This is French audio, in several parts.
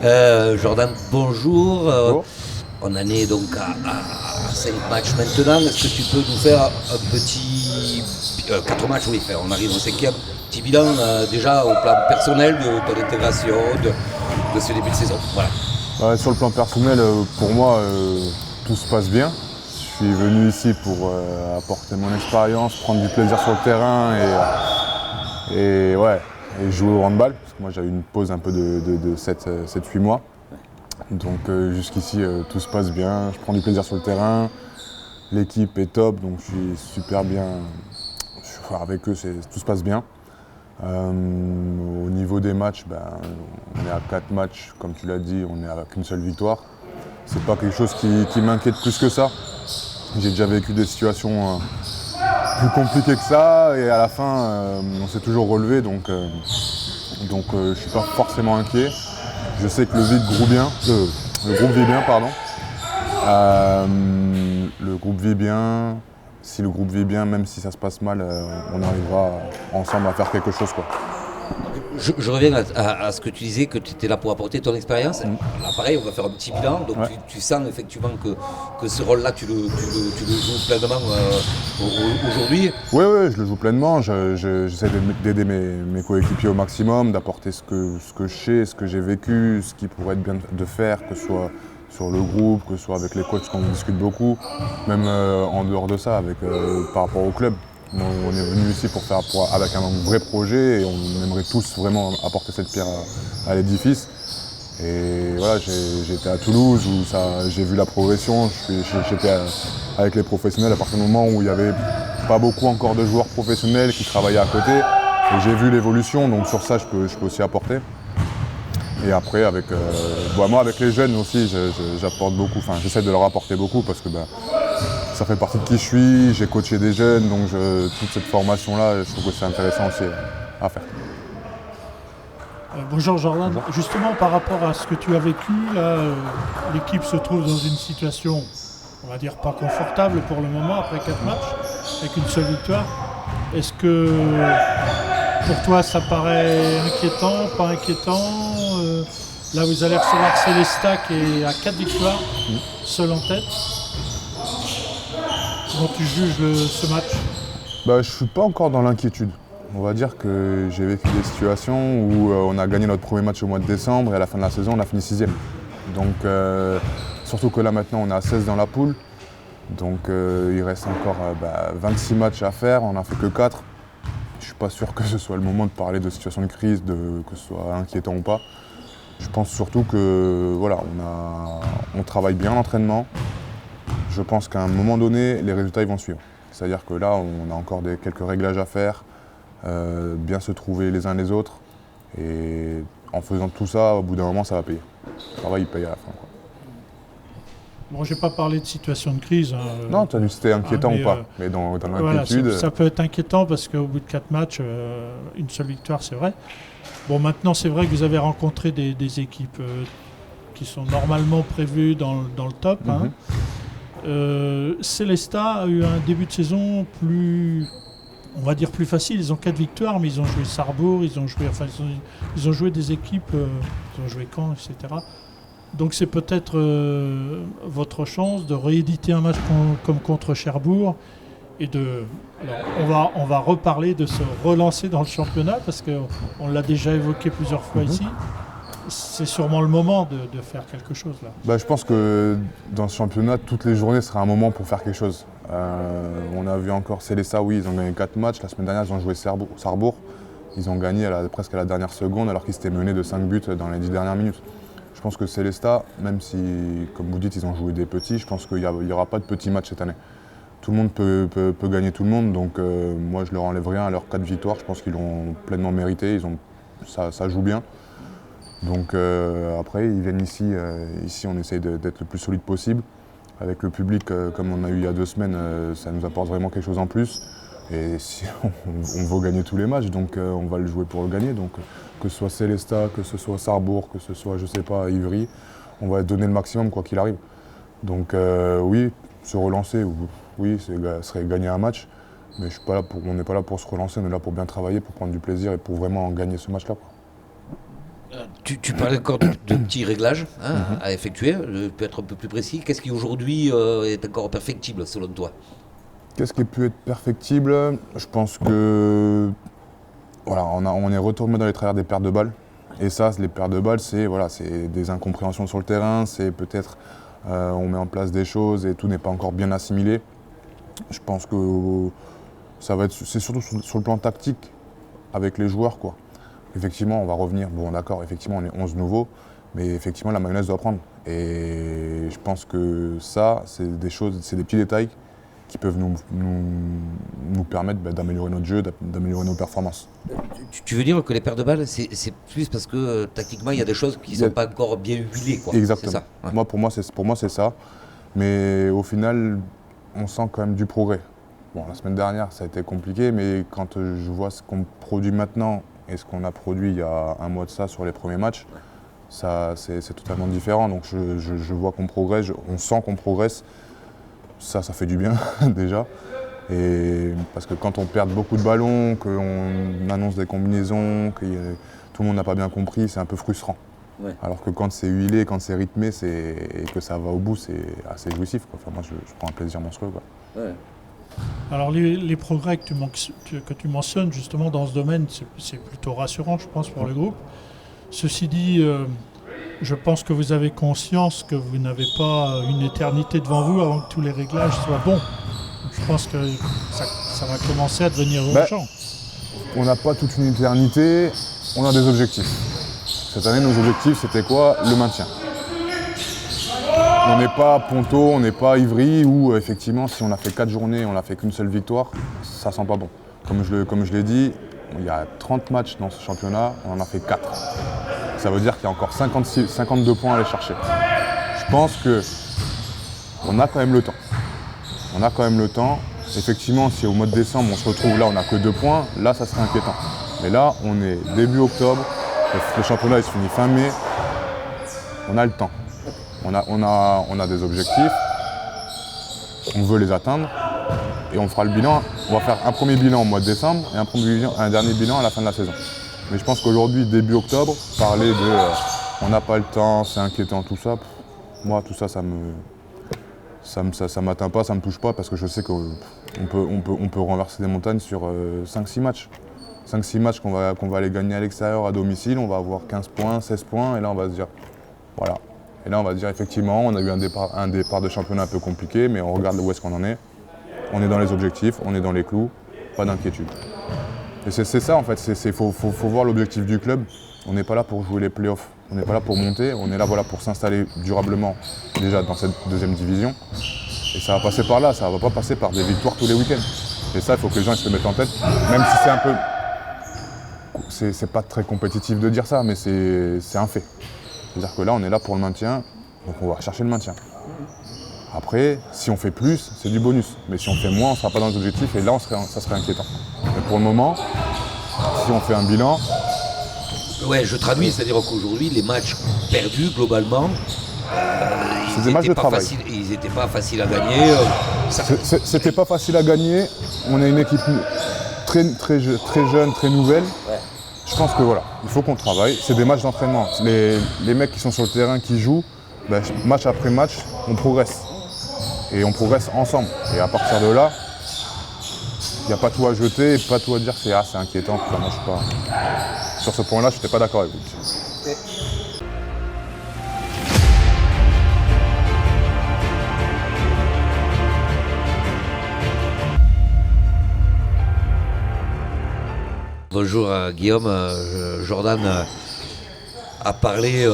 Jordan, bonjour. Bonjour. On en est donc à 5 matchs maintenant. Est-ce que tu peux nous faire un petit... 4 matchs, oui, on arrive au cinquième. Petit bilan déjà au plan personnel de ton intégration, de ce début de saison. Voilà. Ouais, sur le plan personnel, pour moi, tout se passe bien. Je suis venu ici pour apporter mon expérience, prendre du plaisir sur le terrain et jouer au handball. Parce que moi, j'avais une pause un peu de 7-8 mois. Donc jusqu'ici, tout se passe bien. Je prends du plaisir sur le terrain. L'équipe est top, donc je suis super bien. Avec eux, tout se passe bien. Au niveau des matchs, on est à 4 matchs, comme tu l'as dit, on est avec une seule victoire. C'est pas quelque chose qui m'inquiète plus que ça. J'ai déjà vécu des situations plus compliquées que ça et à la fin on s'est toujours relevé donc je suis pas forcément inquiet. Je sais que le groupe vit bien, pardon. Le groupe vit bien. Si le groupe vit bien, même si ça se passe mal, on arrivera ensemble à faire quelque chose, quoi. Je reviens à ce que tu disais, que tu étais là pour apporter ton expérience. Là, pareil, on va faire un petit bilan. Donc, Ouais. tu sens effectivement que ce rôle-là, tu le joues pleinement aujourd'hui. Oui, je le joue pleinement. J'essaie d'aider mes coéquipiers au maximum, d'apporter ce que je sais, ce que j'ai vécu, ce qui pourrait être bien de faire, que ce soit sur le groupe, que ce soit avec les coachs qu'on discute beaucoup, même en dehors de ça, par rapport au club. On est venu ici avec un vrai projet et on aimerait tous vraiment apporter cette pierre à l'édifice. Et voilà, j'étais à Toulouse où j'ai vu la progression. J'étais avec les professionnels à partir du moment où il n'y avait pas beaucoup encore de joueurs professionnels qui travaillaient à côté. Et j'ai vu l'évolution, donc sur ça je peux aussi apporter. Et après moi avec les jeunes aussi j'apporte beaucoup, enfin j'essaie de leur apporter beaucoup parce que ça fait partie de qui je suis, j'ai coaché des jeunes, donc toute cette formation-là, je trouve que c'est intéressant aussi à faire. Bonjour Jordan. Bonjour. Justement par rapport à ce que tu as vécu, là, l'équipe se trouve dans une situation, on va dire pas confortable pour le moment après 4 matchs, avec une seule victoire. Est-ce que pour toi ça paraît inquiétant, pas inquiétant Là vous allez recevoir Célestat qui est à 4 victoires, seul en tête. Comment tu juges ce match? Je ne suis pas encore dans l'inquiétude. On va dire que j'ai vécu des situations où on a gagné notre premier match au mois de décembre et à la fin de la saison, on a fini 6e. Donc, surtout que là maintenant, on est à 16 dans la poule. Donc, il reste encore 26 matchs à faire, on n'en fait que 4. Je ne suis pas sûr que ce soit le moment de parler de situation de crise, que ce soit inquiétant ou pas. Je pense surtout que voilà, on travaille bien l'entraînement. Je pense qu'à un moment donné, les résultats ils vont suivre. C'est-à-dire que là, on a encore quelques réglages à faire, bien se trouver les uns les autres. Et en faisant tout ça, au bout d'un moment, ça va payer. Le travail, il paye à la fin, quoi. Bon, j'ai pas parlé de situation de crise. Non, tu as dit si c'était inquiétant mais, ou pas. Mais dans Voilà, l'inquiétude. ça peut être inquiétant parce qu'au bout de 4 matchs, une seule victoire, c'est vrai. Bon, maintenant, c'est vrai que vous avez rencontré des équipes qui sont normalement prévues dans le top. Hein. Célestat a eu un début de saison on va dire plus facile. Ils ont 4 victoires, mais ils ont joué Sarrebourg, ils ont joué des équipes, ils ont joué Caen, etc. Donc c'est peut-être votre chance de rééditer un match comme contre Cherbourg et on va reparler de se relancer dans le championnat parce qu'on l'a déjà évoqué plusieurs fois ici. C'est sûrement le moment de faire quelque chose là. Je pense que dans ce championnat, toutes les journées sera un moment pour faire quelque chose. On a vu encore Célestat, oui, ils ont gagné 4 matchs. La semaine dernière, ils ont joué Sarrebourg. Ils ont gagné presque à la dernière seconde alors qu'ils s'étaient menés de 5 buts dans les 10 dernières minutes. Je pense que Célestat, même si, comme vous dites, ils ont joué des petits, je pense qu'il n'y aura pas de petits matchs cette année. Tout le monde peut gagner tout le monde, donc moi je leur enlève rien à leurs 4 victoires. Je pense qu'ils l'ont pleinement mérité, ça joue bien. Donc après, ils viennent ici, on essaye d'être le plus solide possible. Avec le public, comme on a eu il y a 2 semaines, ça nous apporte vraiment quelque chose en plus. Et si on veut gagner tous les matchs, donc on va le jouer pour le gagner. Donc que ce soit Célestat, que ce soit Sarrebourg, que ce soit, je sais pas, Ivry, on va donner le maximum quoi qu'il arrive. Donc oui, se relancer, oui, ce serait gagner un match. Mais on n'est pas là pour se relancer, on est là pour bien travailler, pour prendre du plaisir et pour vraiment gagner ce match-là. Tu parlais encore de petits réglages à effectuer, peut être un peu plus précis. Qu'est-ce qui aujourd'hui est encore perfectible selon toi? Qu'est-ce qui peut être perfectible? Je pense que voilà, on est retourné dans les travers des pertes de balles. Et ça, les pertes de balles, c'est des incompréhensions sur le terrain, c'est peut-être on met en place des choses et tout n'est pas encore bien assimilé. Je pense que c'est surtout sur le plan tactique avec les joueurs, quoi. Effectivement, on va revenir, bon d'accord, effectivement on est 11 nouveaux, mais effectivement la mayonnaise doit prendre. Et je pense que ça, c'est des choses, c'est des petits détails qui peuvent nous permettre d'améliorer notre jeu, d'améliorer nos performances. Tu veux dire que les pertes de balles, c'est plus parce que tactiquement il y a des choses qui ne sont pas encore bien huilées, quoi. Exactement. C'est ça, ouais. Pour moi c'est ça, mais au final on sent quand même du progrès. Bon, la semaine dernière ça a été compliqué, mais quand je vois ce qu'on produit maintenant et ce qu'on a produit il y a un mois de ça sur les premiers matchs, c'est totalement différent. Donc je vois qu'on progresse, on sent qu'on progresse. Ça fait du bien déjà. Et parce que quand on perd beaucoup de ballons, qu'on annonce des combinaisons, que tout le monde n'a pas bien compris, c'est un peu frustrant. Ouais. Alors que quand c'est huilé, quand c'est rythmé et que ça va au bout, c'est assez jouissif, quoi. Enfin, moi je prends un plaisir monstrueux, quoi. Ouais. Alors les progrès que tu mentionnes justement dans ce domaine, c'est plutôt rassurant, je pense, pour le groupe. Ceci dit, je pense que vous avez conscience que vous n'avez pas une éternité devant vous avant que tous les réglages soient bons. Donc, je pense que ça va commencer à devenir urgent. On n'a pas toute une éternité, on a des objectifs. Cette année, nos objectifs, c'était quoi? Le maintien. On n'est pas Ponto, on n'est pas Ivry, où effectivement, si on a fait 4 journées, on n'a fait qu'une seule victoire, ça sent pas bon. Comme je l'ai dit, il y a 30 matchs dans ce championnat, on en a fait 4. Ça veut dire qu'il y a encore 52 points à aller chercher. Je pense qu'on a quand même le temps. On a quand même le temps. Effectivement, si au mois de décembre, on se retrouve là, on n'a que 2 points, là, ça serait inquiétant. Mais là, on est début octobre, le championnat il se finit fin mai, on a le temps. On a des objectifs, on veut les atteindre et on fera le bilan. On va faire un premier bilan au mois de décembre et un dernier bilan à la fin de la saison. Mais je pense qu'aujourd'hui, début octobre, parler de on n'a pas le temps, c'est inquiétant, tout ça, moi tout ça, ça m'atteint pas, ça me touche pas parce que je sais qu'on peut renverser des montagnes sur 5-6 matchs. 5-6 matchs qu'on va aller gagner à l'extérieur, à domicile, on va avoir 15 points, 16 points et là on va se dire voilà. Et là, on va dire effectivement, on a eu un départ de championnat un peu compliqué, mais on regarde où est-ce qu'on en est. On est dans les objectifs, on est dans les clous, pas d'inquiétude. Et c'est ça en fait, il faut voir l'objectif du club. On n'est pas là pour jouer les playoffs, on n'est pas là pour monter, on est là pour s'installer durablement déjà dans cette deuxième division. Et ça va passer par là, ça ne va pas passer par des victoires tous les week-ends. Et ça, il faut que les gens se le mettent en tête, même si c'est un peu... C'est pas très compétitif de dire ça, mais c'est un fait. C'est-à-dire que là, on est là pour le maintien, donc on va chercher le maintien. Après, si on fait plus, c'est du bonus. Mais si on fait moins, on ne sera pas dans les objectifs et là, ça serait inquiétant. Mais pour le moment, si on fait un bilan... Ouais, je traduis, c'est-à-dire qu'aujourd'hui, les matchs perdus, globalement, c'est des matchs de travail. Ils n'étaient pas faciles à gagner. C'était pas facile à gagner. On est une équipe très jeune, très nouvelle. Ouais. Je pense que voilà, il faut qu'on travaille. C'est des matchs d'entraînement. Les mecs qui sont sur le terrain, qui jouent, match après match, on progresse. Et on progresse ensemble. Et à partir de là, il n'y a pas tout à jeter, pas tout à dire c'est inquiétant. Moi, je suis pas... Sur ce point-là, je n'étais pas d'accord avec vous. Bonjour Guillaume, Jordan a parlé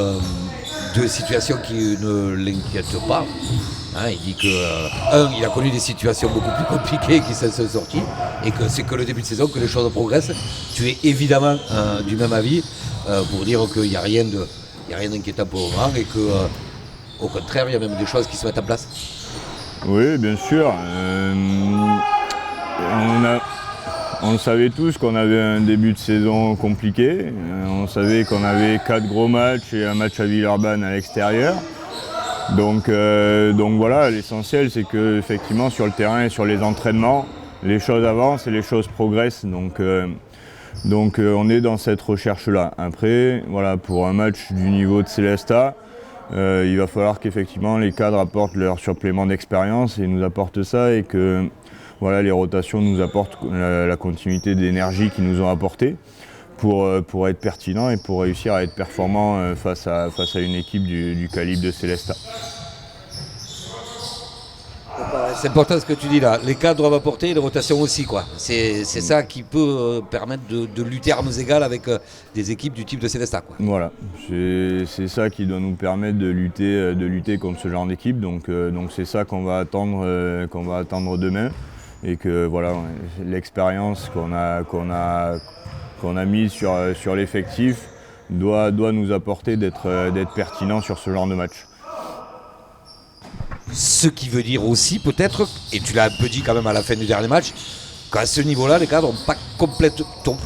de situations qui ne l'inquiètent pas. Hein, il dit que, il a connu des situations beaucoup plus compliquées qui s'en sont sorties et que c'est que le début de saison que les choses progressent. Tu es évidemment du même avis pour dire qu'il n'y a rien d'inquiétant pour le moment et qu'au contraire, il y a même des choses qui se mettent en place. Oui, bien sûr. On le savait tous qu'on avait un début de saison compliqué. On savait qu'on avait 4 gros matchs et un match à Villeurbanne à l'extérieur. Donc voilà, l'essentiel c'est que effectivement sur le terrain et sur les entraînements, les choses avancent et les choses progressent. Donc Donc on est dans cette recherche-là. Après, voilà, pour un match du niveau de Célestat, il va falloir qu'effectivement les cadres apportent leur supplément d'expérience et nous apportent ça, et que voilà, les rotations nous apportent la continuité d'énergie qu'ils nous ont apportée pour être pertinent et pour réussir à être performant face à une équipe du calibre de Célestat. C'est important ce que tu dis là. Les cadres doivent apporter, les rotations aussi, quoi. C'est ça qui peut permettre de lutter à armes égales avec des équipes du type de Célestat, quoi. Voilà, c'est ça qui doit nous permettre de lutter contre ce genre d'équipe. Donc c'est ça qu'on va attendre demain, et que voilà, l'expérience qu'on a mise sur l'effectif doit nous apporter d'être pertinent sur ce genre de match. Ce qui veut dire aussi peut-être, et tu l'as un peu dit quand même à la fin du dernier match, qu'à ce niveau-là, les cadres n'ont pas complètement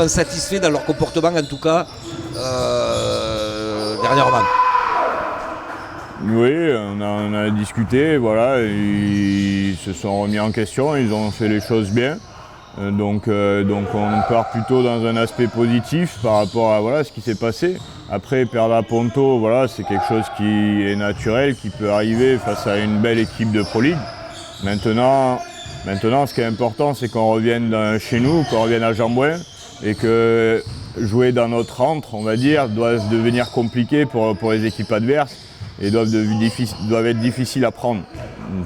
satisfaits dans leur comportement, en tout cas dernièrement. Oui, on a discuté, voilà, ils se sont remis en question, ils ont fait les choses bien. Donc on part plutôt dans un aspect positif par rapport à voilà, ce qui s'est passé. Après, perdre à Ponto, voilà, c'est quelque chose qui est naturel, qui peut arriver face à une belle équipe de Pro League. Maintenant, ce qui est important, c'est qu'on revienne chez nous, qu'on revienne à Jambouin, et que jouer dans notre rentre, on va dire, doit devenir compliqué pour les équipes adverses et doivent être difficiles à prendre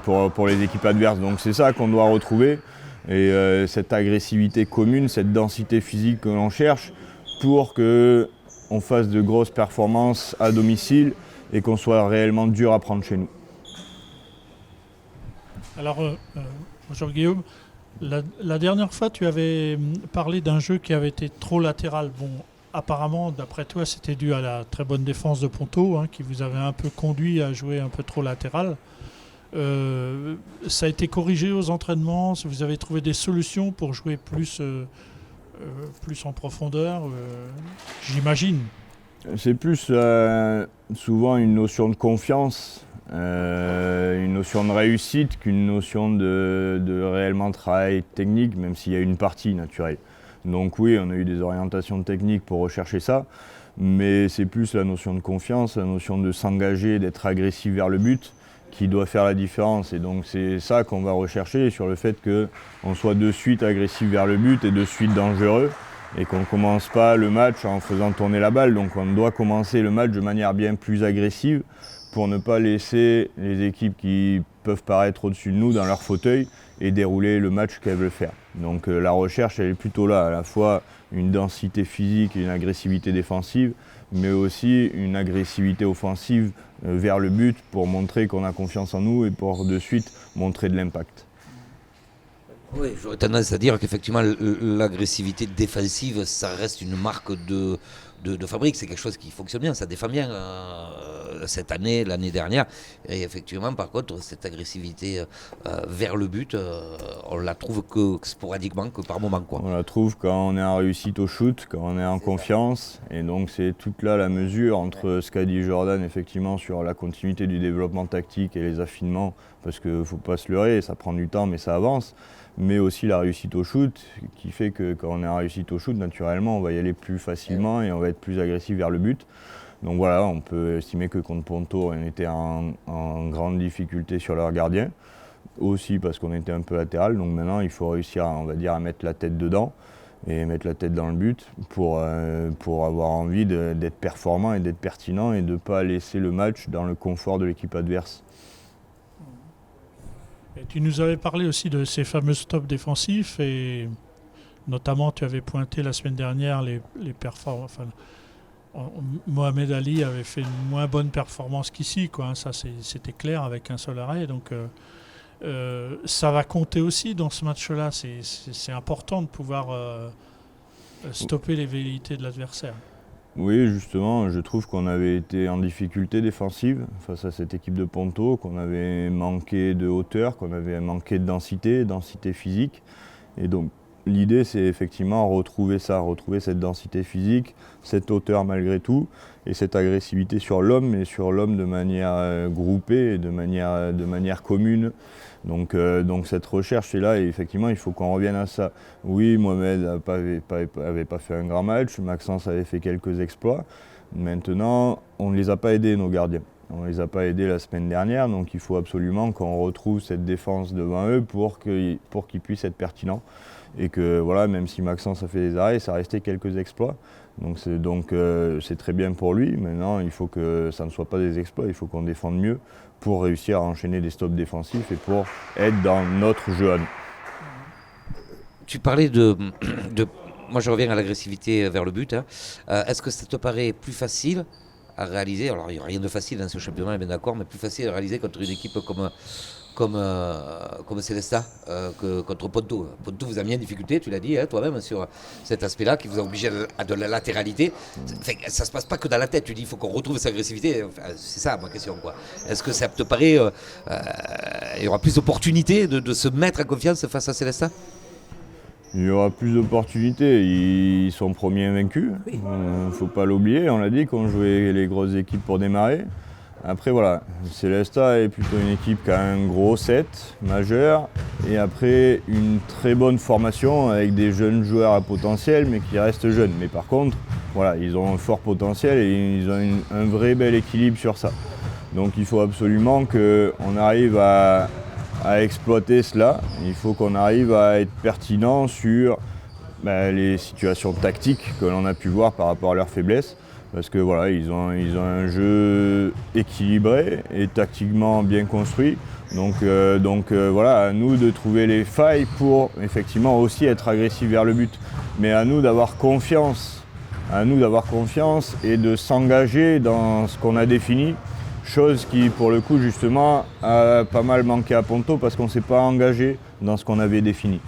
pour les équipes adverses. Donc c'est ça qu'on doit retrouver. Et cette agressivité commune, cette densité physique que l'on cherche pour qu'on fasse de grosses performances à domicile et qu'on soit réellement dur à prendre chez nous. Alors, bonjour Guillaume, la dernière fois tu avais parlé d'un jeu qui avait été trop latéral. Bon, apparemment, d'après toi, c'était dû à la très bonne défense de Ponto, qui vous avait un peu conduit à jouer un peu trop latéral. Ça a été corrigé aux entraînements, vous avez trouvé des solutions pour jouer plus en profondeur, j'imagine. C'est plus souvent une notion de confiance, une notion de réussite qu'une notion de réellement travail technique, même s'il y a une partie naturelle. Donc oui, on a eu des orientations techniques pour rechercher ça, mais c'est plus la notion de confiance, la notion de s'engager, d'être agressif vers le but, qui doit faire la différence. Et donc c'est ça qu'on va rechercher, sur le fait qu'on soit de suite agressif vers le but et de suite dangereux, et qu'on ne commence pas le match en faisant tourner la balle. Donc on doit commencer le match de manière bien plus agressive pour ne pas laisser les équipes qui peuvent paraître au-dessus de nous dans leur fauteuil et dérouler le match qu'elles veulent faire. Donc la recherche, elle est plutôt là, à la fois une densité physique et une agressivité défensive, mais aussi une agressivité offensive vers le but pour montrer qu'on a confiance en nous et pour de suite montrer de l'impact. Oui, j'aurais tendance à dire qu'effectivement l'agressivité défensive, ça reste une marque de fabrique, c'est quelque chose qui fonctionne bien, ça défend bien cette année, l'année dernière. Et effectivement, par contre, cette agressivité vers le but, on la trouve que sporadiquement, que par moment, quoi. On la trouve quand on est en réussite au shoot, quand on est en confiance. Et donc c'est toute là la mesure entre ce qu'a dit Jordan effectivement sur la continuité du développement tactique et les affinements, parce qu'il ne faut pas se leurrer, ça prend du temps mais ça avance. Mais aussi la réussite au shoot, qui fait que quand on est en réussite au shoot, naturellement, on va y aller plus facilement et on va être plus agressif vers le but. Donc voilà, on peut estimer que contre Ponto, on était en grande difficulté sur leur gardien, aussi parce qu'on était un peu latéral. Donc maintenant, il faut réussir, on va dire, à mettre la tête dedans et mettre la tête dans le but pour avoir envie d'être performant et d'être pertinent et de ne pas laisser le match dans le confort de l'équipe adverse. Et tu nous avais parlé aussi de ces fameux stops défensifs, et notamment tu avais pointé la semaine dernière les performances. Enfin, Mohamed Ali avait fait une moins bonne performance qu'ici, quoi. Ça c'était clair avec un seul arrêt. Donc ça va compter aussi dans ce match-là. C'est important de pouvoir stopper les velléités de l'adversaire. Oui, justement, je trouve qu'on avait été en difficulté défensive face à cette équipe de Ponto, qu'on avait manqué de hauteur, qu'on avait manqué de densité physique. Et donc l'idée c'est effectivement retrouver cette densité physique, cette hauteur malgré tout, et cette agressivité sur l'homme, mais sur l'homme de manière groupée et de manière commune. Donc cette recherche est là et effectivement il faut qu'on revienne à ça. Oui, Mohamed n'avait pas fait un grand match, Maxence avait fait quelques exploits. Maintenant, on ne les a pas aidés, nos gardiens. On ne les a pas aidés la semaine dernière, donc il faut absolument qu'on retrouve cette défense devant eux pour qu'ils puissent être pertinents. Et que voilà, même si Maxence a fait des arrêts, ça restait quelques exploits. Donc c'est très bien pour lui. Maintenant, il faut que ça ne soit pas des exploits, il faut qu'on défende mieux pour réussir à enchaîner des stops défensifs et pour être dans notre jeu à nous. Tu parlais moi je reviens à l'agressivité vers le but. Est-ce que ça te paraît plus facile à réaliser, alors il n'y a rien de facile dans ce championnat, on est bien d'accord, mais plus facile à réaliser contre une équipe comme Célestat que contre Ponto. Ponto vous a mis en difficulté, tu l'as dit toi-même, sur cet aspect-là, qui vous a obligé à de la latéralité. Enfin, ça ne se passe pas que dans la tête, tu dis il faut qu'on retrouve cette agressivité. Enfin, c'est ça ma question, quoi. Est-ce que ça te paraît, il y aura plus d'opportunités de se mettre en confiance face à Célestat? Il y aura plus d'opportunités, ils sont premiers invaincus, il ne faut pas l'oublier, on l'a dit qu'on jouait les grosses équipes pour démarrer. Après voilà, Célestat est plutôt une équipe qui a un gros set majeur et après une très bonne formation avec des jeunes joueurs à potentiel mais qui restent jeunes. Mais par contre, voilà, ils ont un fort potentiel et ils ont un vrai bel équilibre sur ça. Donc il faut absolument qu'on arrive à exploiter cela. Il faut qu'on arrive à être pertinent sur les situations tactiques que l'on a pu voir par rapport à leurs faiblesses. Parce que voilà, ils ont un jeu équilibré et tactiquement bien construit. Donc voilà, à nous de trouver les failles pour effectivement aussi être agressifs vers le but. Mais à nous d'avoir confiance. À nous d'avoir confiance et de s'engager dans ce qu'on a défini. Chose qui, pour le coup, justement, a pas mal manqué à Ponto parce qu'on ne s'est pas engagé dans ce qu'on avait défini.